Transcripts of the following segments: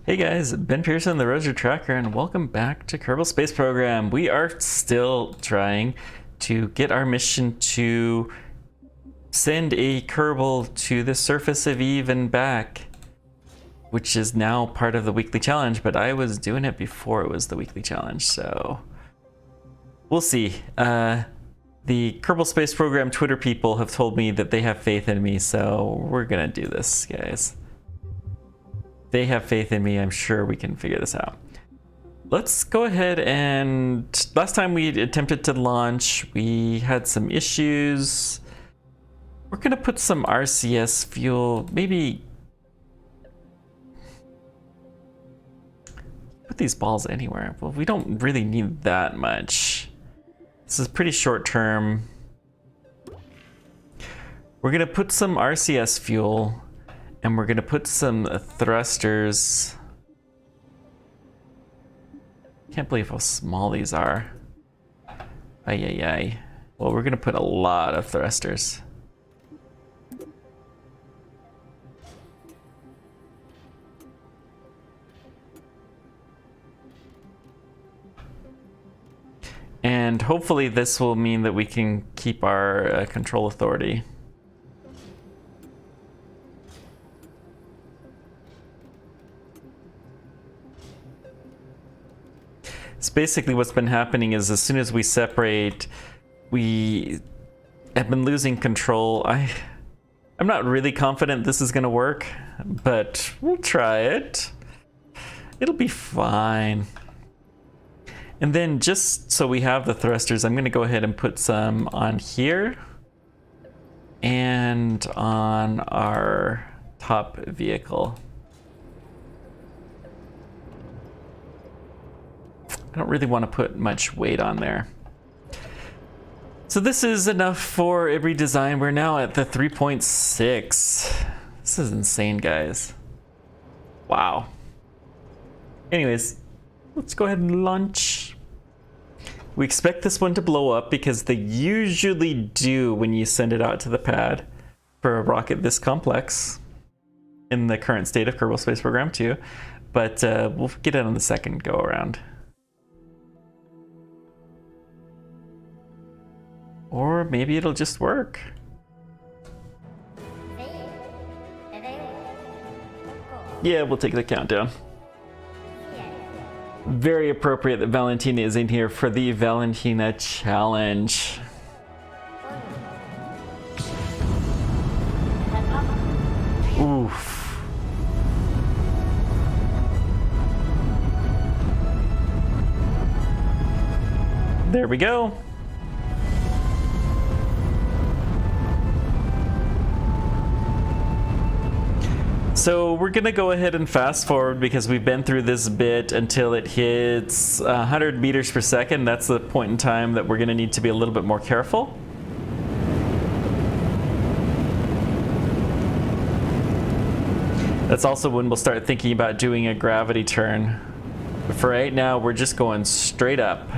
Hey guys, Ben Pearson, the Roser Tracker, and welcome back to Kerbal Space Program. We are still trying to get our mission to send a Kerbal to the surface of Eve and back, which is now part of the weekly challenge, but I was doing it before it was the weekly challenge, so we'll see. The Kerbal Space Program Twitter people have told me that they have faith in me, so we're gonna do this, guys. They have faith in me. I'm sure we can figure this out. Let's go ahead and last time we attempted to launch, we had some issues. We're gonna put some RCS fuel, maybe put these balls anywhere. Well, we don't really need that much. This is pretty short term. We're gonna put some RCS fuel. And we're gonna put some thrusters. Can't believe how small these are. Ay, ay, ay. Well, we're gonna put a lot of thrusters. And hopefully this will mean that we can keep our control authority. So basically what's been happening is as soon as we separate, we have been losing control. I'm not really confident this is gonna work, but we'll try it. It'll be fine. And then just so we have the thrusters, I'm gonna go ahead and put some on here and on our top vehicle. I don't really want to put much weight on there. So this is enough for a redesign. We're now at the 3.6. This is insane, guys. Wow. Anyways, let's go ahead and launch. We expect this one to blow up because they usually do when you send it out to the pad for a rocket this complex in the current state of Kerbal Space Program 2. But we'll get it on the second go around. Or maybe it'll just work. Yeah, we'll take the countdown. Very appropriate that Valentina is in here for the Valentina challenge. Oof. There we go. So we're gonna go ahead and fast forward because we've been through this bit until it hits 100 meters per second. That's the point in time that we're gonna need to be a little bit more careful. That's also when we'll start thinking about doing a gravity turn. But for right now, we're just going straight up.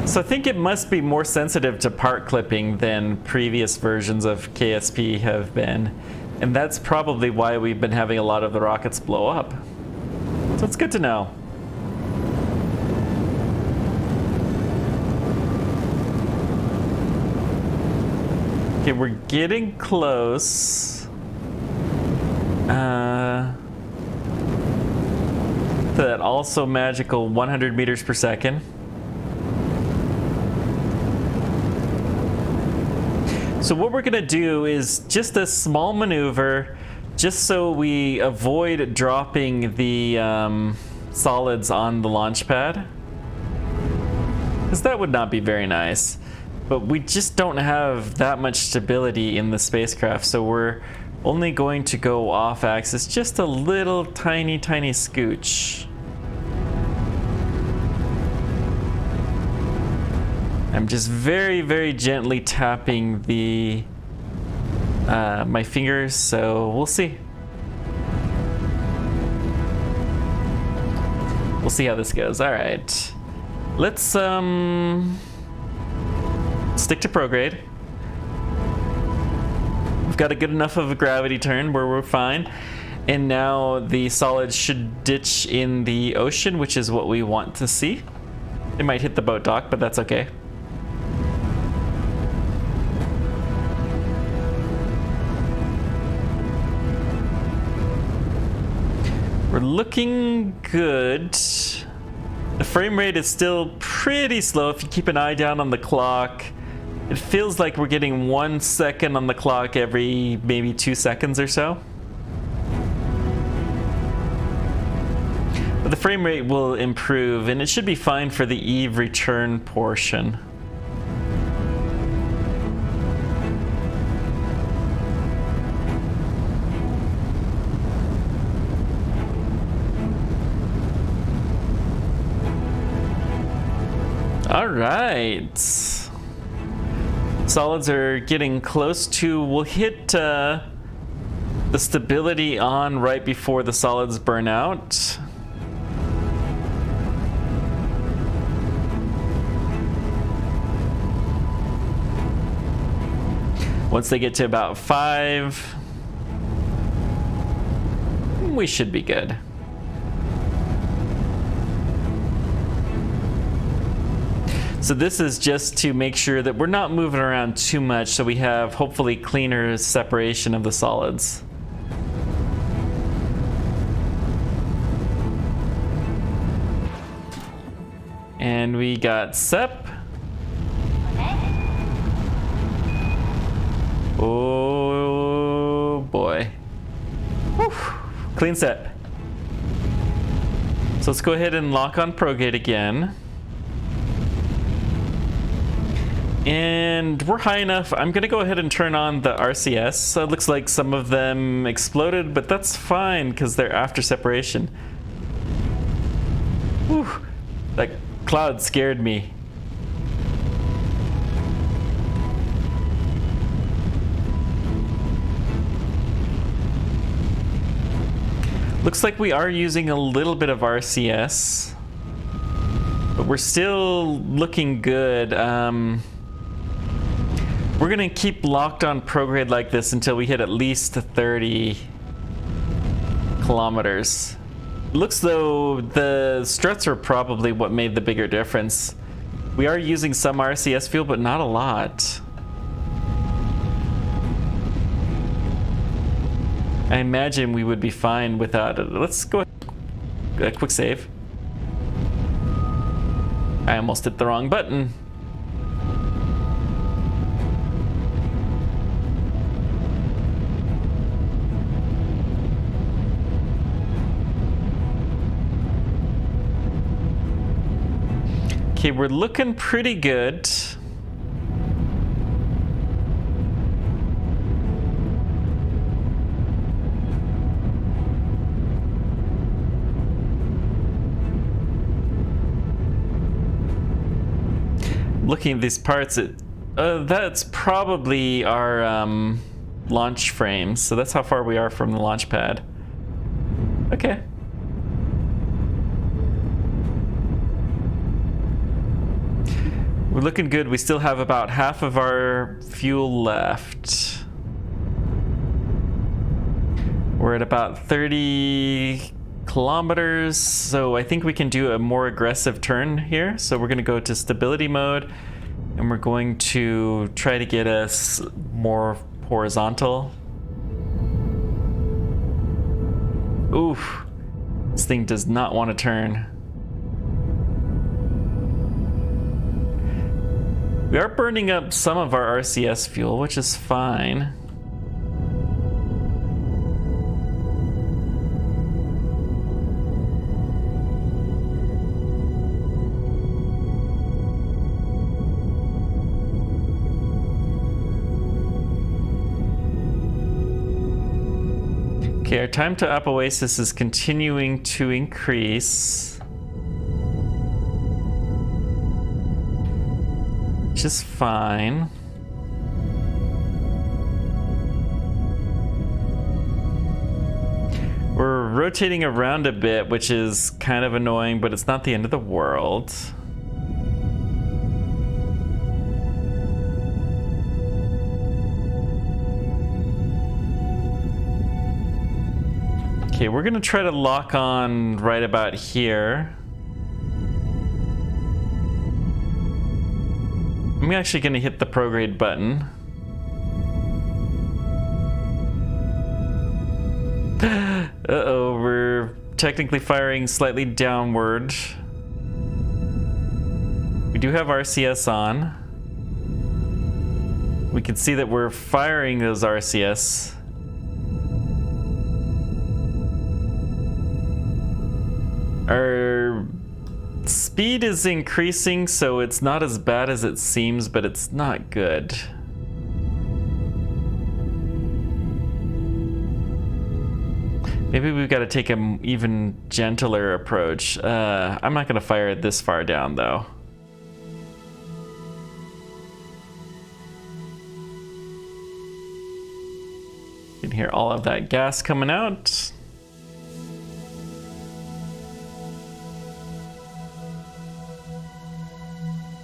So I think it must be more sensitive to part clipping than previous versions of KSP have been. And that's probably why we've been having a lot of the rockets blow up. So it's good to know. Okay, we're getting close. To that also magical 100 meters per second. So what we're gonna do is just a small maneuver, just so we avoid dropping the solids on the launch pad. Because that would not be very nice. But we just don't have that much stability in the spacecraft, so we're only going to go off axis just a little tiny scooch. I'm just very gently tapping the my fingers, so we'll see. We'll see how this goes. All right, let's stick to prograde. got a good enough of a gravity turn where we're fine. And now the solids should ditch in the ocean, which is what we want to see. It might hit the boat dock, but that's okay. We're looking good. The frame rate is still pretty slow if you keep an eye down on the clock. It feels like we're getting 1 second on the clock every maybe 2 seconds or so. But the frame rate will improve, and it should be fine for the Eve return portion. All right. Solids are getting close to, we'll hit the stability on right before the solids burn out. Once they get to about 5, we should be good. So this is just to make sure that we're not moving around too much, so we have hopefully cleaner separation of the solids. And we got SEP. Oh boy. Whew. Clean set. So let's go ahead and lock on ProGate again. And we're high enough. I'm gonna go ahead and turn on the RCS. So it looks like some of them exploded, but that's fine because they're after separation. Whew. That cloud scared me. Looks like we are using a little bit of RCS, but we're still looking good. We're gonna keep locked on prograde like this until we hit at least 30 kilometers. Looks though the struts are probably what made the bigger difference. We are using some RCS fuel, but not a lot. I imagine we would be fine without it. Let's go a quick save. I almost hit the wrong button. Okay, we're looking pretty good. Looking at these parts, that's probably our launch frames. So that's how far we are from the launch pad. Okay. We're looking good. We still have about half of our fuel left. We're at about 30 kilometers, so I think we can do a more aggressive turn here. So we're going to go to stability mode, and we're going to try to get us more horizontal. Oof, this thing does not want to turn. We are burning up some of our RCS fuel, which is fine. Okay, our time to Apoasis is continuing to increase. Which is fine. We're rotating around a bit, which is kind of annoying, but it's not the end of the world. Okay, we're gonna try to lock on right about here. I'm actually gonna hit the prograde button. Uh-oh, we're technically firing slightly downward. We do have RCS on. We can see that we're firing those RCS. Our speed is increasing, so it's not as bad as it seems, but it's not good. Maybe we've got to take an even gentler approach. I'm not going to fire it this far down, though. You can hear all of that gas coming out.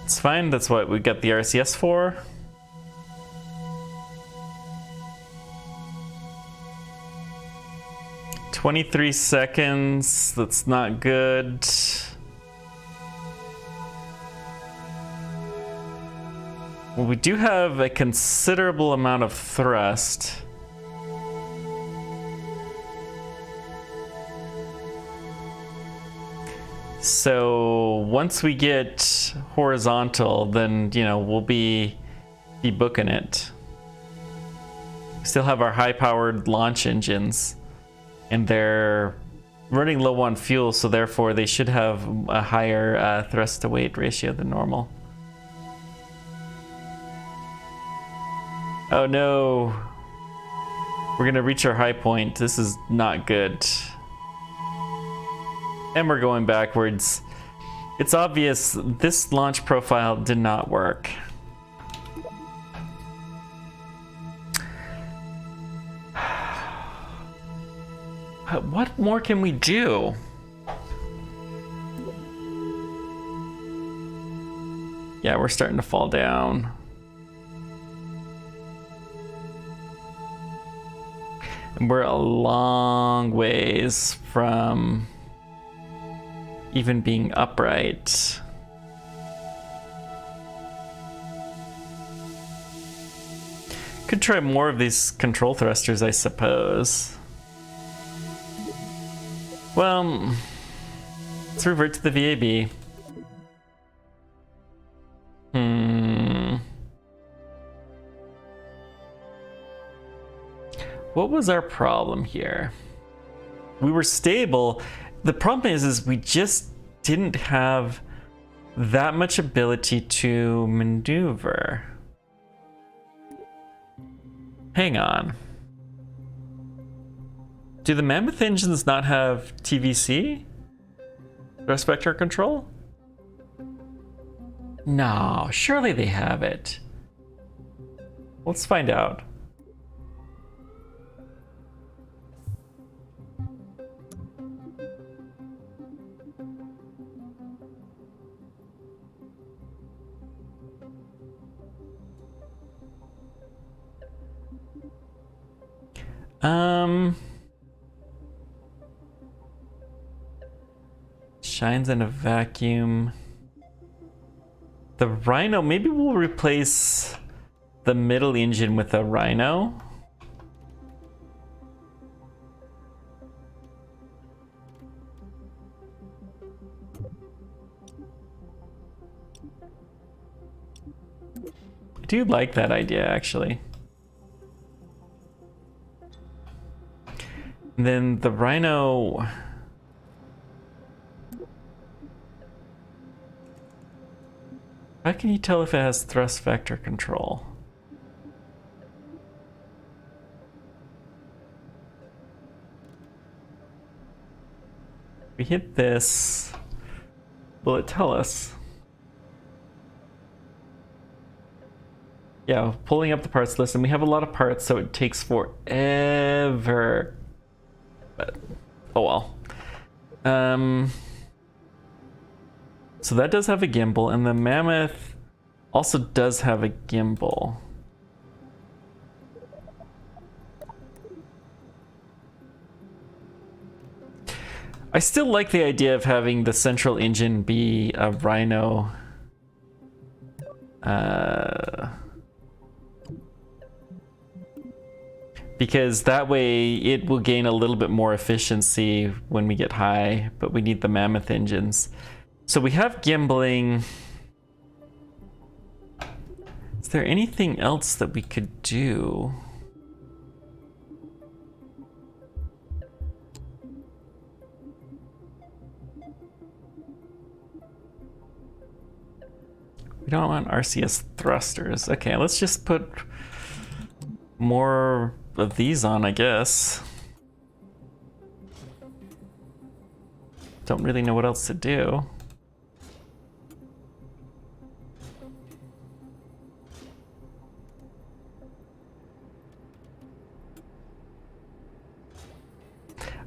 It's fine, that's what we got the RCS for. "23 seconds, that's not good. Well, we do have a considerable amount of thrust. So once we get horizontal, then, you know, we'll be booking it. We still have our high-powered launch engines, and they're running low on fuel, so therefore they should have a higher thrust-to-weight ratio than normal. Oh no! We're gonna reach our high point. This is not good. And we're going backwards. It's obvious this launch profile did not work. What more can we do? Yeah, we're starting to fall down. And we're a long ways from even being upright. Could try more of these control thrusters, I suppose. Well, let's revert to the VAB. What was our problem here? We were stable. The problem is we just didn't have that much ability to maneuver. Hang on. Do the Mammoth engines not have TVC? Thrust vector control? No, surely they have it. Let's find out. Shines in a vacuum. The Rhino, maybe we'll replace the middle engine with a Rhino. I do like that idea, actually. And then the Rhino... How can you tell if it has thrust vector control? We hit this. Will it tell us? Yeah, pulling up the parts list, and we have a lot of parts, so it takes forever. But, oh well. So that does have a gimbal, and the Mammoth also does have a gimbal. I still like the idea of having the central engine be a Rhino. Because that way it will gain a little bit more efficiency when we get high, but we need the mammoth engines. So we have gimbling. Is there anything else that we could do? We don't want RCS thrusters. Okay, let's just put more of these on, I guess. Don't really know what else to do.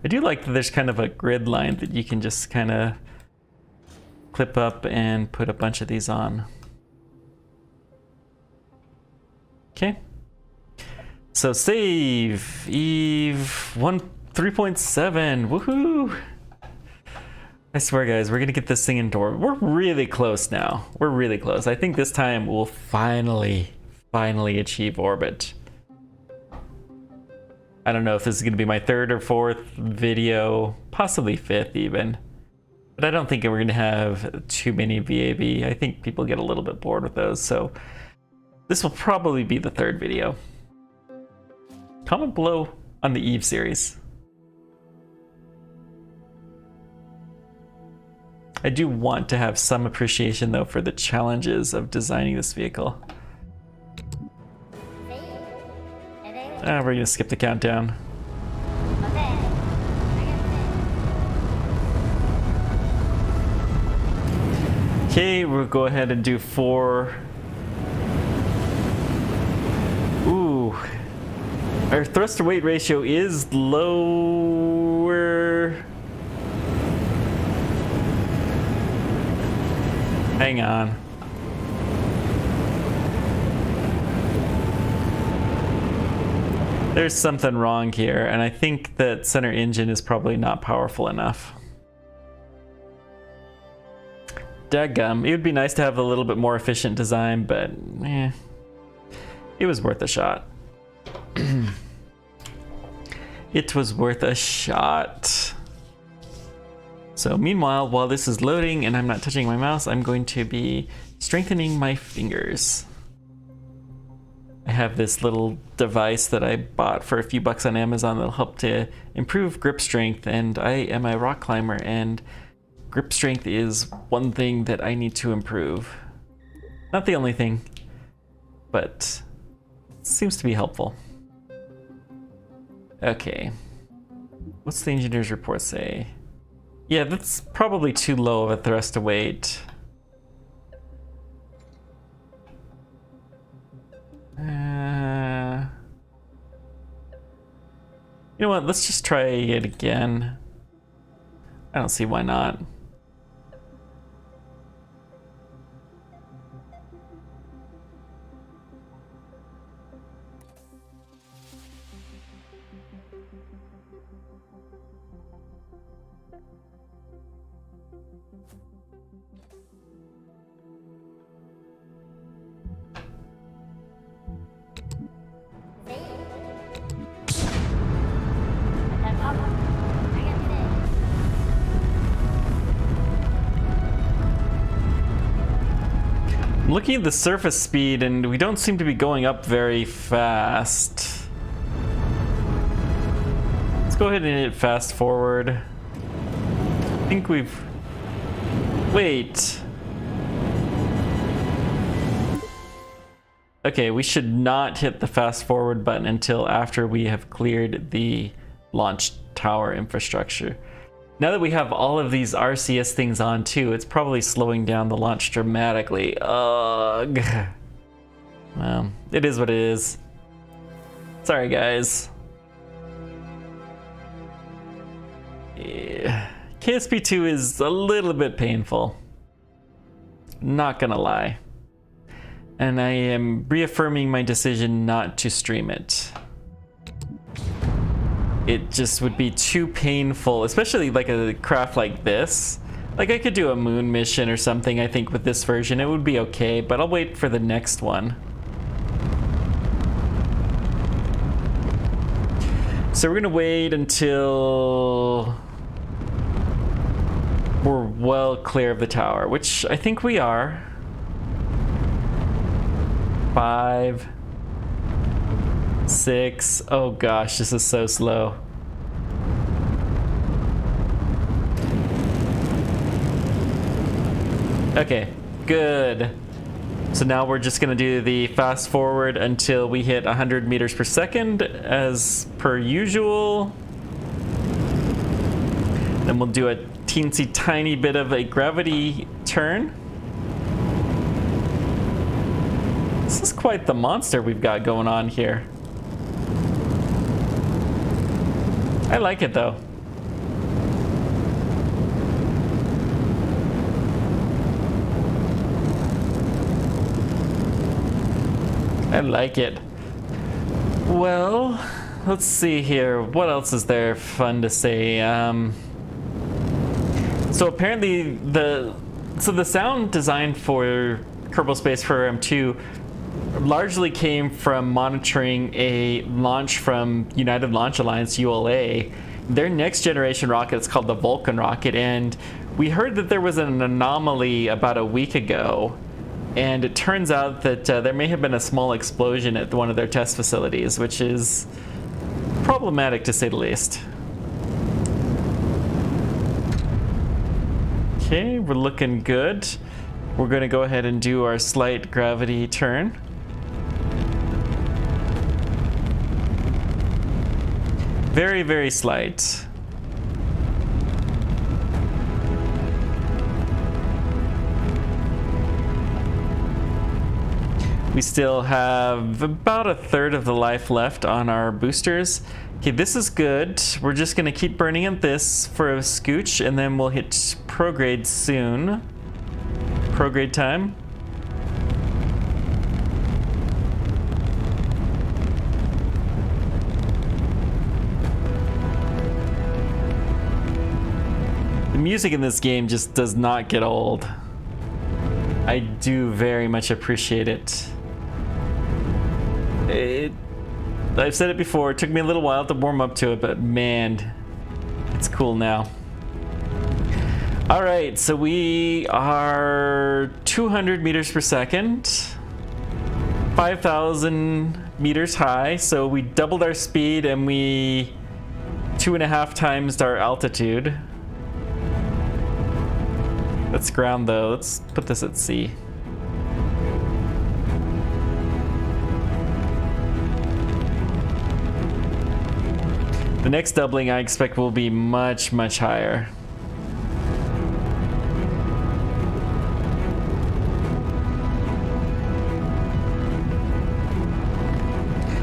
I do like that there's kind of a grid line that you can just kind of clip up and put a bunch of these on. Okay. So save Eve 3.7. Woohoo! I swear, guys, we're gonna get this thing into orbit. We're really close now. We're really close. I think this time we'll finally achieve orbit. I don't know if this is gonna be my third or fourth video, possibly fifth even. But I don't think we're gonna have too many VAB. I think people get a little bit bored with those, so this will probably be the third video. Comment below on the Eve series. I do want to have some appreciation though for the challenges of designing this vehicle. We're gonna skip the countdown. Okay, we'll go ahead and do 4. Ooh. Our thrust to weight ratio is lower. Hang on. There's something wrong here, and I think that center engine is probably not powerful enough. Dadgum. It would be nice to have a little bit more efficient design, but it was worth a shot. It was worth a shot. So meanwhile, while this is loading and I'm not touching my mouse, I'm going to be strengthening my fingers. I have this little device that I bought for a few bucks on Amazon that'll help to improve grip strength, and I am a rock climber, and grip strength is one thing that I need to improve. Not the only thing, but it seems to be helpful. Okay. What's the engineer's report say? Yeah, that's probably too low of a thrust to weight. You know what? Let's just try it again. I don't see why not. I'm looking at the surface speed, and we don't seem to be going up very fast. Let's go ahead and hit fast forward. I think we've... Wait. Okay, we should not hit the fast forward button until after we have cleared the launch tower infrastructure. Now that we have all of these RCS things on too, it's probably slowing down the launch dramatically. Ugh. Well, it is what it is. Sorry, guys. Yeah. KSP2 is a little bit painful. Not gonna lie. And I am reaffirming my decision not to stream it. it just would be too painful, especially like a craft like this. Like, I could do a moon mission or something, I think, with this version. It would be okay, but I'll wait for the next one. So we're gonna wait until we're well clear of the tower, which I think we are. 5, 6. Oh gosh, this is so slow. Okay, good. So now we're just gonna do the fast forward until we hit 100 meters per second as per usual. Then we'll do a teensy tiny bit of a gravity turn. This is quite the monster we've got going on here. I like it though. I like it. Well, let's see here. What else is there fun to say? So apparently the sound design for Kerbal Space Program 2 largely came from monitoring a launch from United Launch Alliance, ULA. Their next generation rocket is called the Vulcan rocket, and we heard that there was an anomaly about a week ago. And it turns out that there may have been a small explosion at one of their test facilities, which is problematic to say the least. Okay, we're looking good. We're going to go ahead and do our slight gravity turn. Very, very slight. We still have about a third of the life left on our boosters. Okay, this is good. We're just gonna keep burning at this for a scooch, and then we'll hit prograde soon. Prograde time. The music in this game just does not get old. I do very much appreciate it. I've said it before, it took me a little while to warm up to it, but man, it's cool now. All right, so we are 200 meters per second, 5,000 meters high, so we doubled our speed and we 2.5 times our altitude. That's ground though, let's put this at sea. The next doubling I expect will be much, much higher.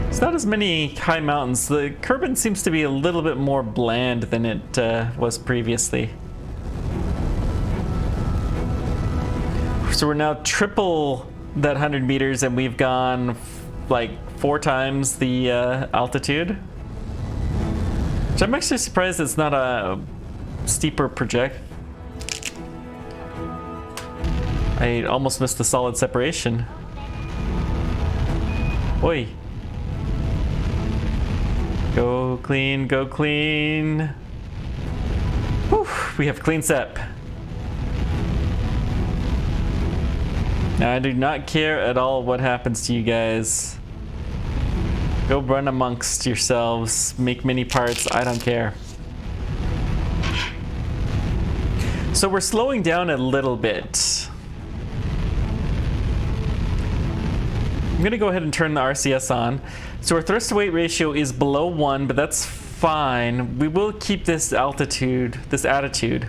It's not as many high mountains. The Kerbal seems to be a little bit more bland than it was previously. So we're now triple that 100 meters and we've gone like 4 times the altitude. So I'm actually surprised it's not a steeper project. I almost missed the solid separation. Oi. Go clean, go clean. Whew, we have clean sep. Now I do not care at all what happens to you guys. Go run amongst yourselves, make mini parts, I don't care. So we're slowing down a little bit. I'm gonna go ahead and turn the RCS on. So our thrust to weight ratio is below 1, but that's fine. We will keep this altitude, this attitude.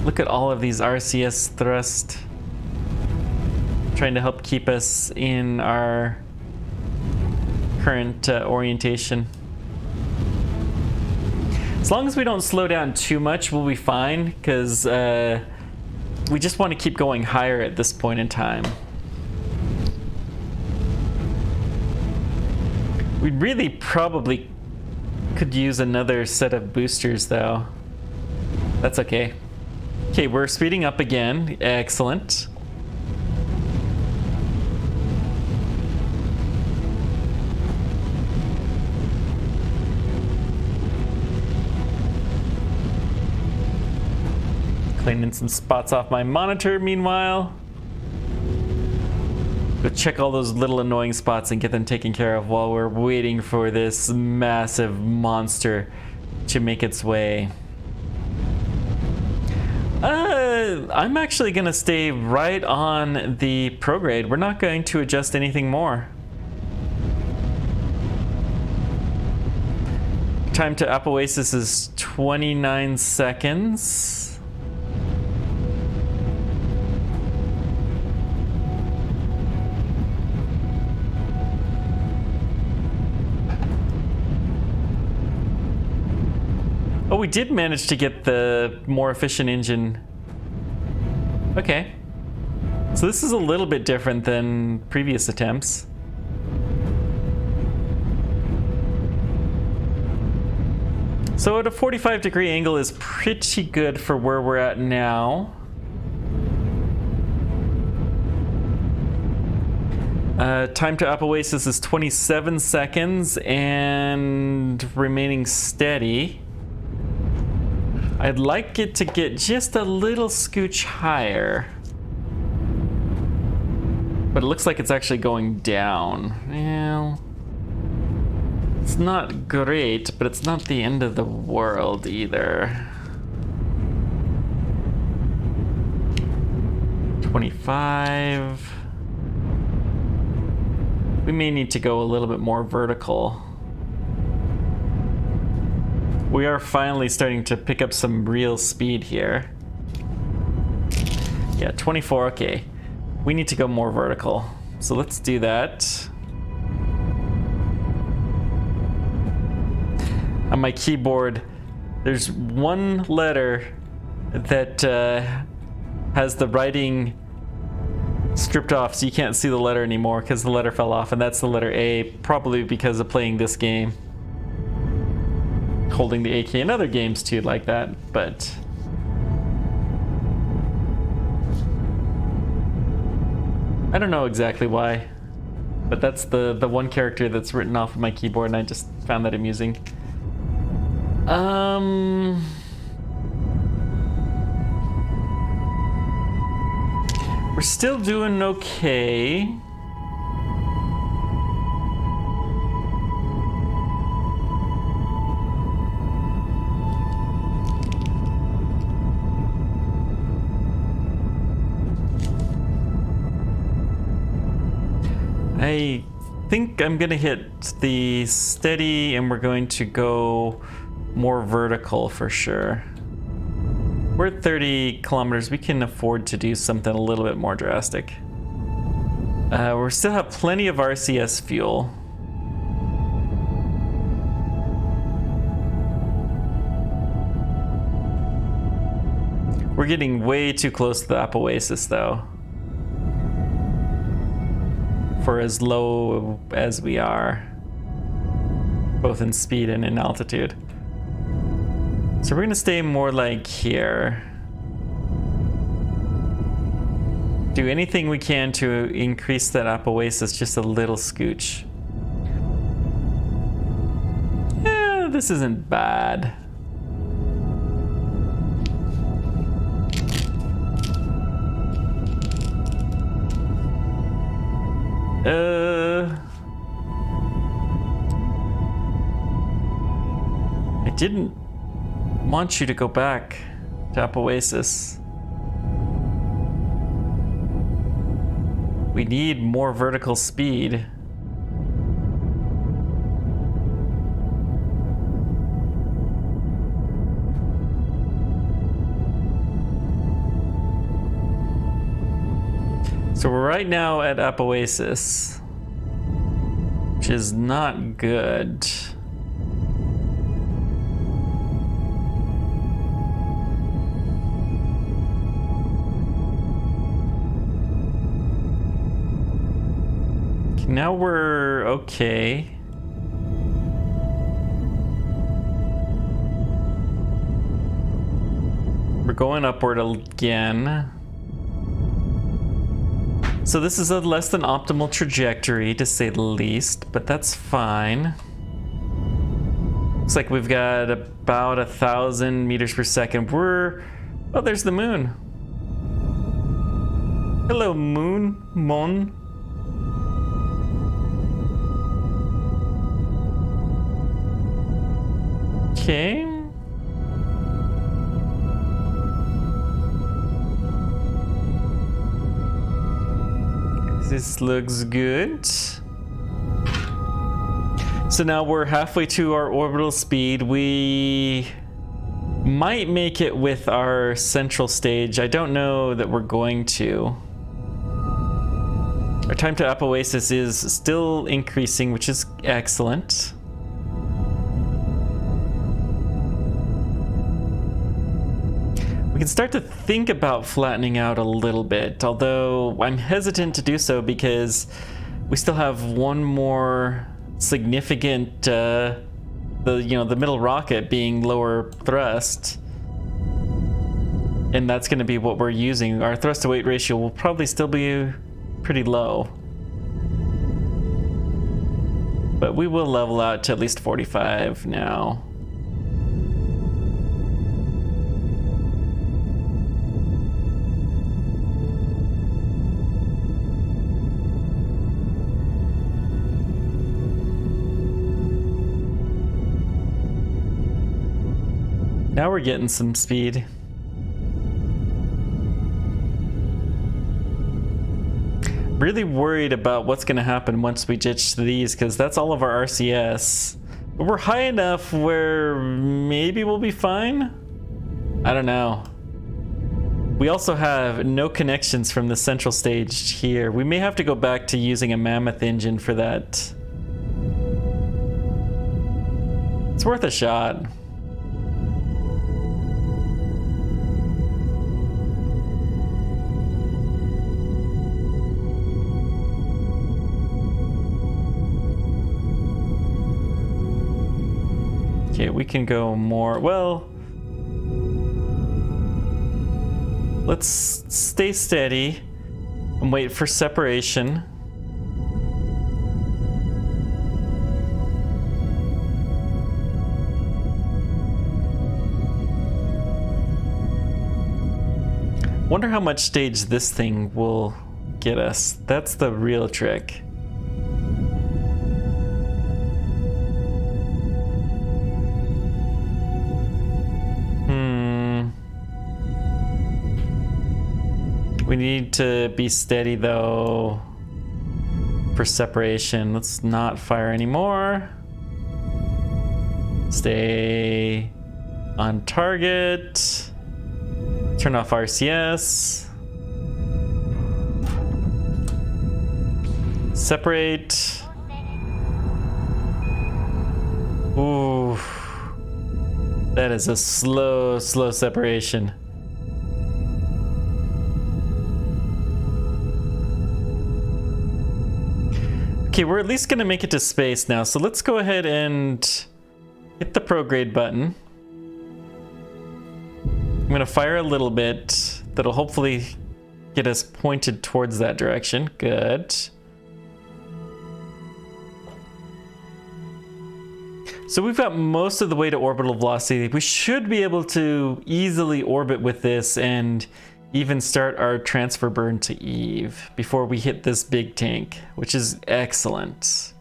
Look at all of these RCS thrust. Trying to help keep us in our current orientation. As long as we don't slow down too much, we'll be fine, because we just want to keep going higher at this point in time. We really probably could use another set of boosters, though. That's okay. Okay, we're speeding up again. Excellent. Cleaning some spots off my monitor meanwhile. Go check all those little annoying spots and get them taken care of while we're waiting for this massive monster to make its way. I'm actually gonna stay right on the prograde. We're not going to adjust anything more. Time to apoasis is 29 seconds. Oh, we did manage to get the more efficient engine. Okay. So this is a little bit different than previous attempts. So at a 45-degree angle is pretty good for where we're at now. Time to apoasis is 27 seconds and remaining steady. I'd like it to get just a little scooch higher. But it looks like it's actually going down. Well, it's not great, but it's not the end of the world either. 25. We may need to go a little bit more vertical. We are finally starting to pick up some real speed here. Yeah, 24, okay. We need to go more vertical. So let's do that. On my keyboard, there's one letter that has the writing stripped off, so you can't see the letter anymore because the letter fell off, and that's the letter A, probably because of playing this game. Holding the AK in other games too, like that, but I don't know exactly why, but that's the one character that's written off of my keyboard, and I just found that amusing. We're still doing okay. I think I'm gonna hit the steady and we're going to go more vertical for sure. We're at 30 kilometers. We can afford to do something a little bit more drastic. We still have plenty of RCS fuel. We're getting way too close to the apoasis though, for as low as we are, both in speed and in altitude. So we're gonna stay more like here. Do anything we can to increase that apoasis just a little scooch. Yeah, this isn't bad. I didn't want you to go back to apoasis. We need more vertical speed. So we're right now at apoasis, which is not good. Now we're okay. going upward again. So this is a less than optimal trajectory, to say the least, but that's fine. Looks like we've got about 1,000 meters per second. Oh, there's the moon. Hello, moon. Mon. Okay. This looks good. So now we're halfway to our orbital speed. We might make it with our central stage. I don't know that we're going to. Our time to apoapsis is still increasing, which is excellent. We can start to think about flattening out a little bit, although I'm hesitant to do so because we still have one more significant, the middle rocket being lower thrust, and that's going to be what we're using. Our thrust to weight ratio will probably still be pretty low, but we will level out to at least 45 now. Now we're getting some speed. Really worried about what's going to happen once we ditch these, because that's all of our RCS. But we're high enough where maybe we'll be fine? I don't know. We also have no connections from the central stage here. We may have to go back to using a mammoth engine for that. It's worth a shot. Okay, we can go more. Well, let's stay steady and wait for separation. Wonder how much stage this thing will get us. That's the real trick. We need to be steady though for separation. Let's not fire anymore. Stay on target. Turn off RCS. Separate. Ooh. That is a slow separation. Okay, we're at least gonna make it to space now, so let's go ahead and hit the prograde button. I'm gonna fire a little bit. That'll hopefully get us pointed towards that direction. Good. So we've got most of the way to orbital velocity. We should be able to easily orbit with this and even start our transfer burn to Eve before we hit this big tank, which is excellent.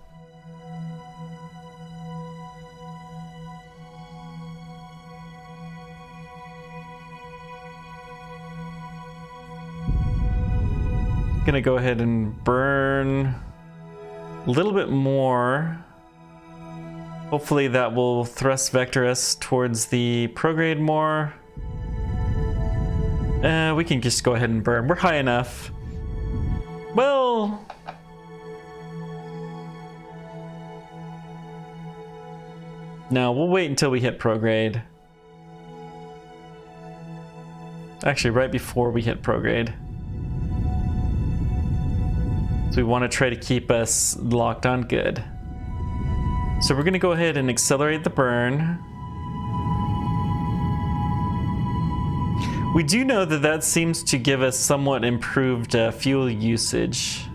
I'm gonna go ahead and burn a little bit more. Hopefully that will thrust vector us towards the prograde more. We can just go ahead and burn. We're high enough. Well, no, we'll wait until we hit prograde. Actually, right before we hit prograde. So we want to try to keep us locked on good. So we're going to go ahead and accelerate the burn. We do know that that seems to give us somewhat improved fuel usage.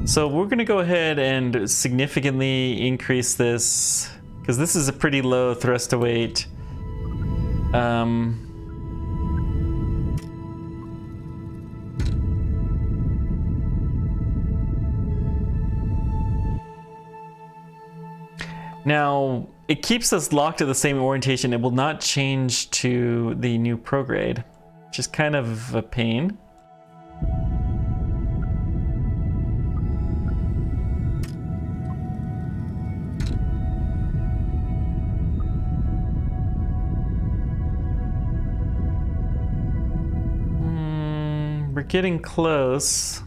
So we're going to go ahead and significantly increase this, because this is a pretty low thrust to weight. Now, it keeps us locked at the same orientation. It will not change to the new prograde, which is kind of a pain. We're getting close.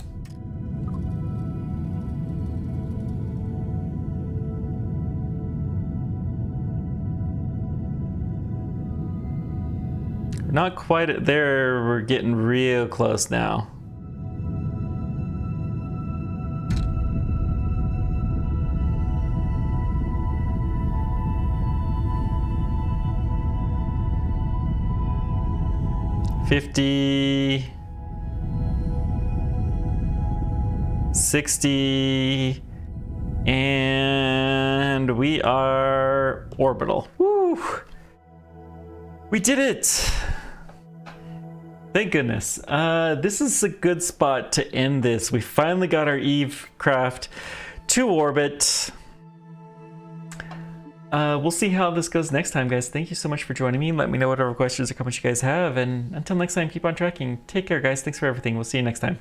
Not quite there, we're getting real close now. $50, $60, and we are orbital. Woo! We did it! Thank goodness. This is a good spot to end this. We finally got our Eve craft to orbit. We'll see how this goes next time, guys. Thank you so much for joining me. Let me know whatever questions or comments you guys have. And until next time, keep on tracking. Take care, guys. Thanks for everything. We'll see you next time.